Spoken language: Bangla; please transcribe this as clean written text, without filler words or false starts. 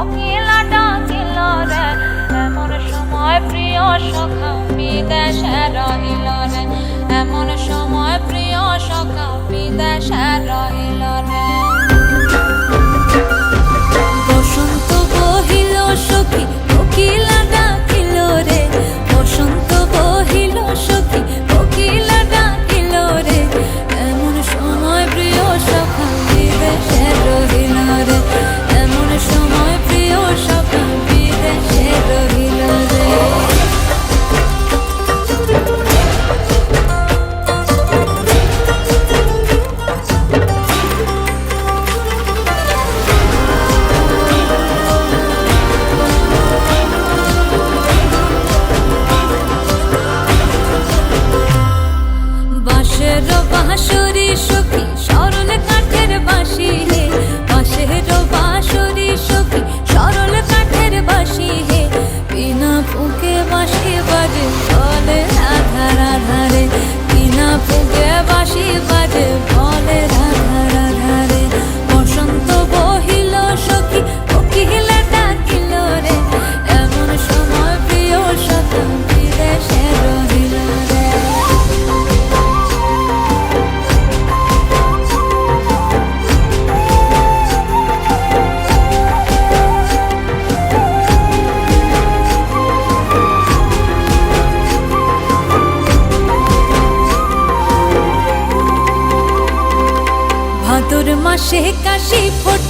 কোকিলা ডাকিল রে, এমন সময় প্রিয় সখা বিদেশে রহিল রে, এমন সময় প্রিয় সখা বিদেশে রহিল রে। বসন্ত বহিল সখী কোকিলা ডাকিল রে, বসন্ত বহিল সখী কোকিলা ডাকিল রে, এমন সময় প্রিয় সখা বিদেশে রহিল রে, এমন সময় প্রিয় সখা বিদেশে রহিল রে। বাঁশের বাঁশরি সখী সরল কাঠের বাঁশি হে, বাঁশের বাঁশরি সখী সরল কাঠের বাঁশি হে, বিনা ফুঁকে বাঁশি বাজে বলে রাধা রাধা রে, বিনা ফুঁকে বাঁশি বাজে বলে রাধা রাধা রে। বসন্ত বহিল সখী কোকিলা ডাকিল রে, এমন সময় প্রিয় সখা বিদেশে রহিল রে। ভাদর মাসে কাশি ফোটে